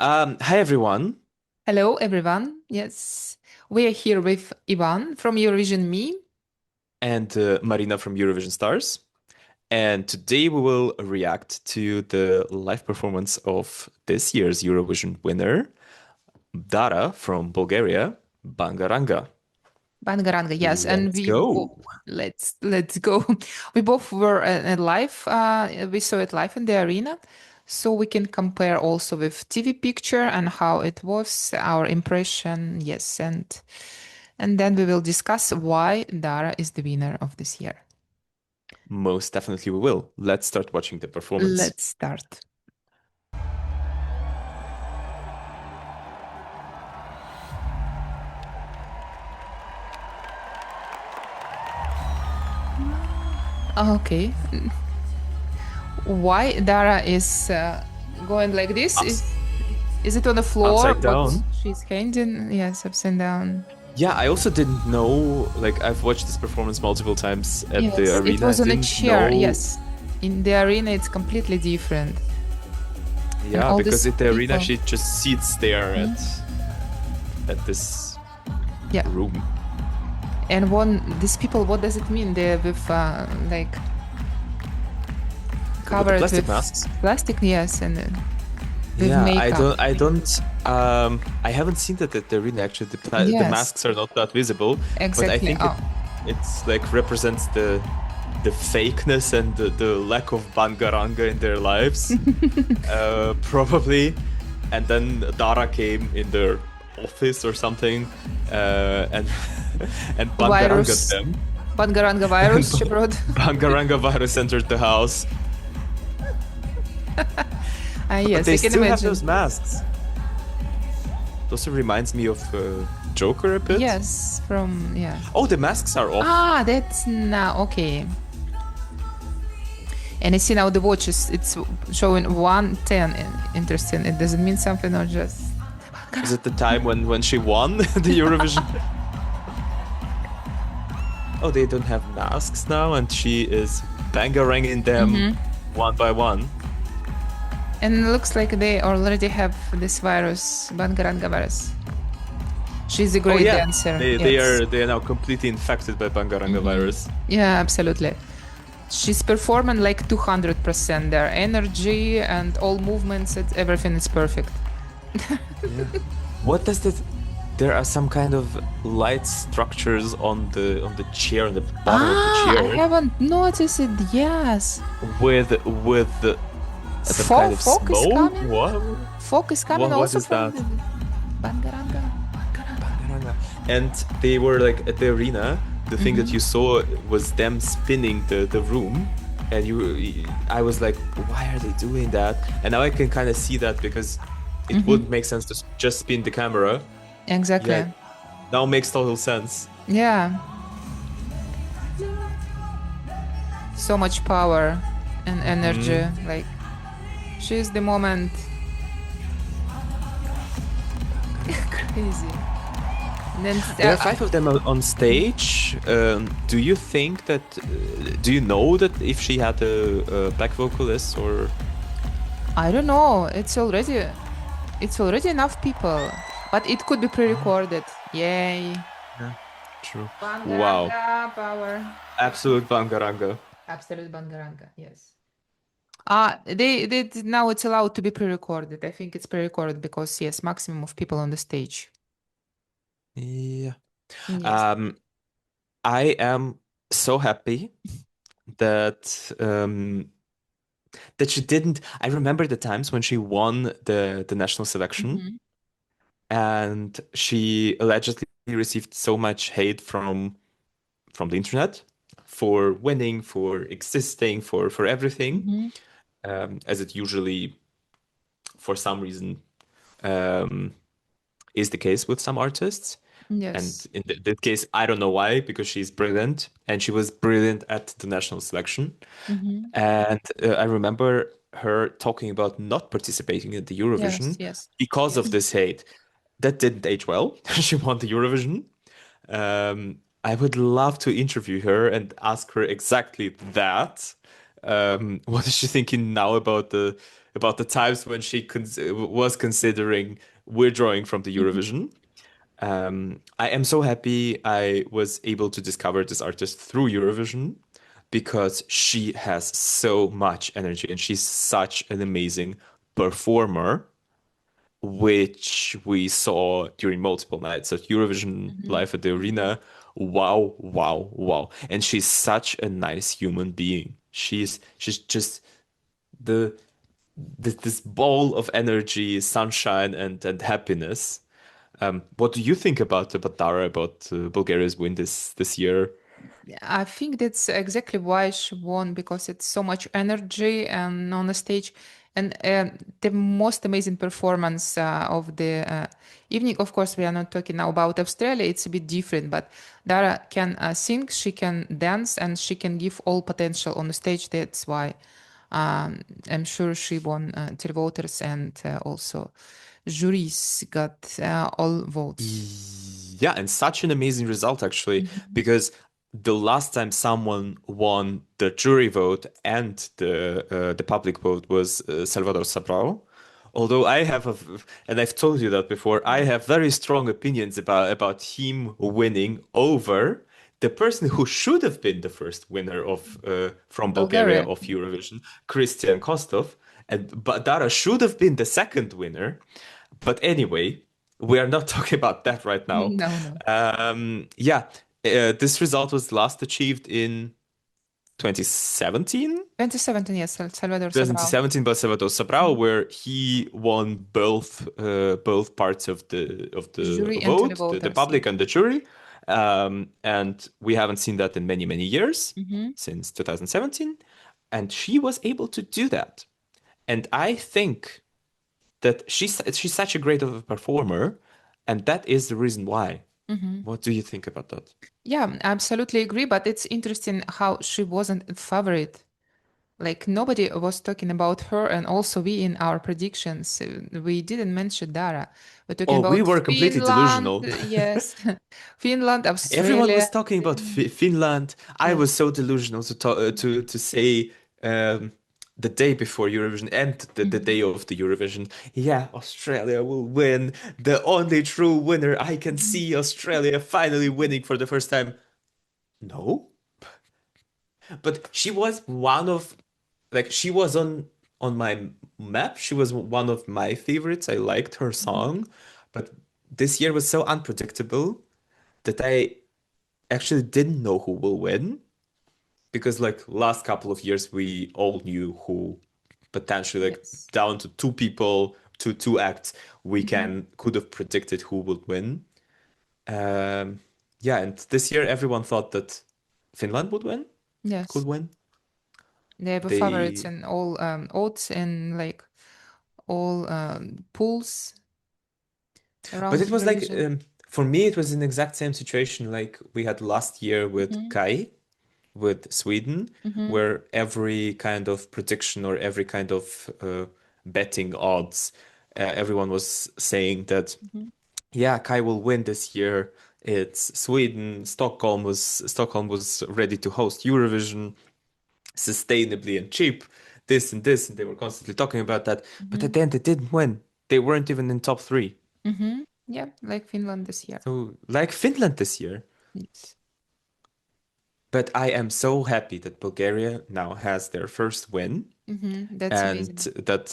Hi everyone, Hello, everyone. Yes, we are here with Ivan from Eurovision Me. and Marina from Eurovision Stars. And today we will react to the live performance of this year's Eurovision winner, Dara from Bulgaria, Bangaranga. Bangaranga, yes, and Let's go. let's go. We both were live. We saw it live in the arena, so we can compare also with TV picture and how it was, our impression. Yes, and then we will discuss why Dara is the winner of this year. Most definitely we will. Let's start watching the performance. Let's start. Okay, why Dara is going like this? Ups, Is it on the floor? upside What down. she's handing? Yes, upside down. Yeah, I also didn't know, like I've watched this performance multiple times at the Yes, it arena. I was on a didn't chair. know. Yes, in the arena it's completely different, and Yeah, all because these at the arena people. she just sits there Mhm. at this Yeah, room. and these people. What does it mean? They're with like With the covered plastic with masks. plastic. Yes, and with Yeah, makeup. I haven't seen that at the arena actually. The Yes, masks are not that visible, but I exactly. think Oh. it's like represents the fakeness and the lack of Bangaranga in their lives, probably. And then Dara came in their office or something, and and Bangaranga Virus, them, Bangaranga and virus she brought. Bangaranga virus entered the house. But Yes, they I can still have imagine. those masks. It also reminds me of Joker a bit. Yes, from yeah. Oh, the masks are off. Ah, that's now okay. And I see now the watch is it's showing 1:10. Interesting. It doesn't mean something or just. Is it the time when she won the Eurovision? Oh, they don't have masks now, and she is bangaranging them Mm-hmm. one by one. And it looks like they already have this virus, Bangaranga virus. She's a Oh great yeah, dancer. they Yes. are they are now completely infected by bangaranga Mm-hmm. virus. Yeah, absolutely. She's performing like 200%. Their energy and all movements, everything is perfect. Yeah. What does that? There are some kind of light structures on the chair, on the bottom of the Ah, I chair, haven't noticed it. Yes. with some kind of Folk is smoke. coming. What? Folk is coming What also is from that? the Bangaranga. Bangaranga. Bangaranga. And they were like at the arena. The thing that Mm-hmm. you saw was them spinning the room, and I was like, why are they doing that? And now I can kind of see that because it Mm-hmm. would make sense to just spin the camera. Yeah, Exactly. now makes total sense. Yeah. So much power and energy. Hmm. Like she's the moment. Crazy. And then There are five of them on stage. Do you think that? Do you know that if she had a back vocalist or? I don't know. It's already enough people, but it could be Ah, pre-recorded. Yay! yeah, true. Wow, Bangaranga power. absolute bangaranga. Absolute Bangaranga. Yes. They now it's allowed to be pre-recorded. I think it's pre-recorded because yes, maximum of people on the stage. Yeah. Yes. Um, I am so happy that that she didn't. I remember the times when she won the national selection, Hmm. and she allegedly received so much hate from the internet for winning, for existing, for everything, Hmm. as it usually, for some reason, um, is the case with some artists. And Yes. in that case, I don't know why, because she's brilliant, and she was brilliant at the national selection. Hmm. And I remember her talking about not participating in the Yes. Eurovision Yes. because of Yes. this hate. That didn't age well. She won the Eurovision. I would love to interview her and ask her exactly that. What is she thinking now about about the times when she was considering withdrawing from the Mhm. Eurovision. I am so happy I was able to discover this artist through Eurovision because she has so much energy and she's such an amazing performer, which we saw during multiple nights at Eurovision Mhm. live at the arena. Wow, wow, wow. And she's such a nice human being. She's just the this ball of energy, sunshine, and happiness. What do you think about Dara, about Bulgaria's win this year? I think that's exactly why she won because it's so much energy and on the stage, and the most amazing performance of the evening. Of course, we are not talking now about Australia; it's a bit different. But Dara can sing, she can dance, and she can give all potential on the stage. That's why I'm sure she won televoters and also juries got all votes. Yeah, and such an amazing result actually, Mhm. because the last time someone won the jury vote and the public vote was Salvador Sobral. Although and I've told you that before, I have very strong opinions about him winning over the person who should have been the first winner of from Bulgaria Bulgaria. of Eurovision, Christian Kostov, and but Dara should have been the second winner. But anyway, we are not talking about that right now. No, no. Yeah, this result was last achieved in 2017. 2017, yes, Salvador Sobral. 2017 by Salvador Sobral, where he won both parts of the Jury and vote, the televoters, public yes. and the jury. And we haven't seen that in many, many years, Hmm. since 2017. And she was able to do that. And I think that she's such a great of a performer, and that is the reason why. Hmm. What do you think about that? Yeah, I absolutely agree. But it's interesting how she wasn't a favorite. Like nobody was talking about her, and also we in our predictions, we didn't mention Dara. We're talking Oh, we about were completely Finland, delusional. yes, Finland, Everyone Australia. was talking about Finland. I was Yes. so delusional to say the day before Eurovision and the Hmm. day of the Eurovision. Yeah, Australia will win. The only true winner I can Hmm. see Australia finally winning for the first time. No, but she was one of she was on my map. She was one of my favorites. I liked her Hmm. song, but this year was so unpredictable that I actually didn't know who will win, because like last couple of years we all knew who potentially, like Yes. down to two people, two acts, we Hmm. could have predicted who would win. Um, yeah, and this year everyone thought that Finland would win, could Yes. win. They were favorites They, in all odds and like all pools but around it was like Eurovision. for me it was an exact same situation like we had last year with Hmm. Kai, with Sweden, Hmm. where every kind of prediction or every kind of betting odds, everyone was saying that, Hmm. yeah, Kai will win this year. It's Sweden. Stockholm was ready to host Eurovision sustainably and cheap. This, and they were constantly talking about that. But Hmm. at the end, they didn't win. They weren't even in top three. Hmm. Yeah, like Finland this year. So, like Finland this year. Yes. But I am so happy that Bulgaria now has their first win, That's and amazing. that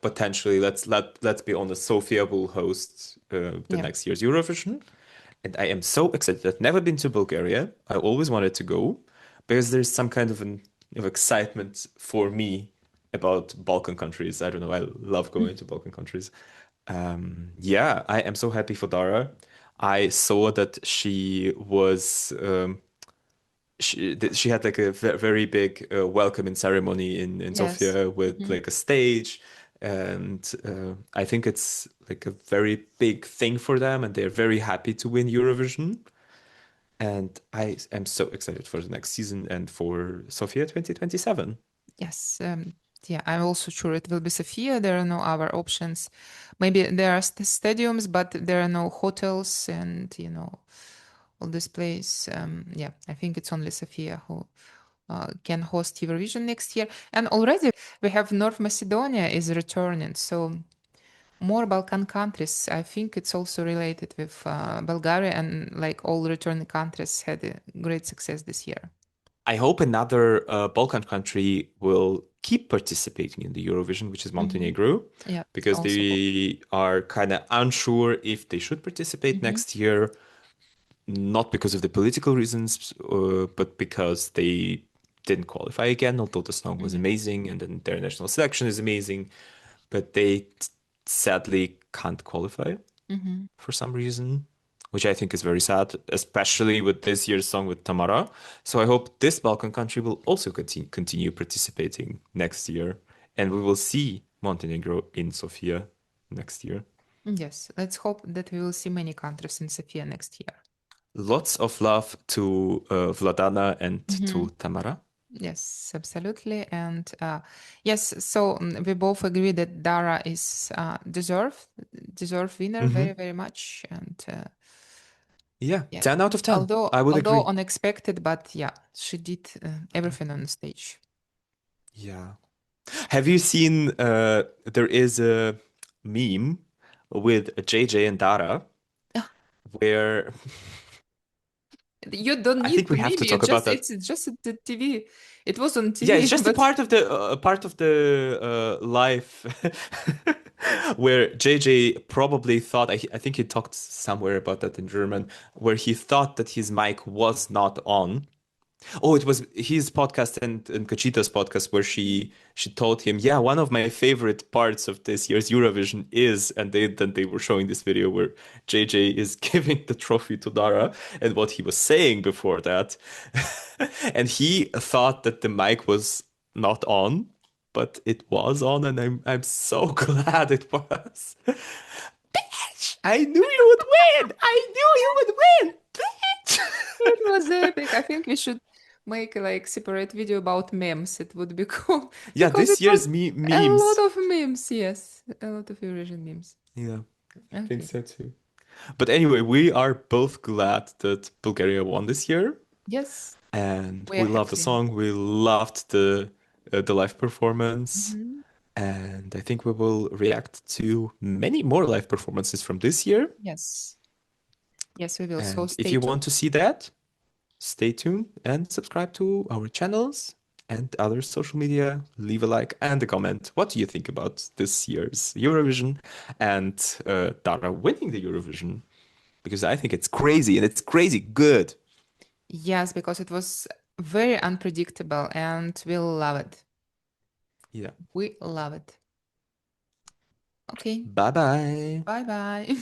potentially, let's be honest, Sofia will host the Yeah. next year's Eurovision. And I am so excited. I've never been to Bulgaria. I always wanted to go because there's some kind of an of excitement for me about Balkan countries. I don't know. I love going to Balkan countries. Yeah, I am so happy for Dara. I saw that she was she had like a very big welcoming ceremony in Yes. Sofia with Hmm. like a stage, and I think it's like a very big thing for them, and they're very happy to win Eurovision. And I am so excited for the next season and for Sofia 2027. Yes. Yeah, I'm also sure it will be Sofia. There are no other options. Maybe there are stadiums, but there are no hotels and all this place. Yeah, I think it's only Sofia who can host Eurovision next year. And already we have North Macedonia is returning. So more Balkan countries. I think it's also related with Bulgaria, and like all returning countries had a great success this year. I hope another Balkan country will keep participating in the Eurovision, which is Mhm. Montenegro, Yeah, because also hope. they are kind of unsure if they should participate Mhm. next year, not because of the political reasons, but because they didn't qualify again, although the song was Mhm. amazing and then their national selection is amazing, but they sadly can't qualify Mhm. for some reason, which I think is very sad, especially with this year's song with Tamara. So I hope this Balkan country will also continue participating next year, and we will see Montenegro in Sofia next year. Yes, let's hope that we will see many countries in Sofia next year. Lots of love to Vladana and Mhm. to Tamara. Yes, absolutely. And yes, so we both agree that Dara is deserved winner very, Hmm. very much. And Yeah, yeah, 10 out of 10. although I would although agree. unexpected, but yeah, she did everything on the stage. Yeah. Have you seen there is a meme with JJ and Dara where You don't I need think to we have meme. to talk about that. It's just the TV. It was on Yeah, it's TV, just a but part of the life where JJ probably thought I think he talked somewhere about that in German, where he thought that his mic was not on. Oh, it was his podcast and Conchita's podcast where she told him, yeah, one of my favorite parts of this year's Eurovision is, and they were showing this video where JJ is giving the trophy to Dara and what he was saying before that. And he thought that the mic was not on, but it was on, and I'm so glad it was. Bitch! I knew you would win! I knew you would win! Bitch! it was epic. I think we should make like separate video about memes. It would be cool Yeah, because it this was year's a lot memes. of memes. Yes, a lot of Eurasian memes. Yeah, I think Okay. so too. But anyway, we are both glad that Bulgaria won this year, Yes, and we are we loved the happy. song. We loved the live performance, Mhm. and I think we will react to many more live performances from this year. Yes, yes, we will. So And if stay you tuned. want to see that, stay tuned and subscribe to our channels and other social media. Leave a like and a comment. What do you think about this year's Eurovision and Dara winning the Eurovision? Because I think it's crazy and it's crazy good. Yes, because it was very unpredictable, and we love it. Yeah. We love it. Okay, Bye bye. bye bye.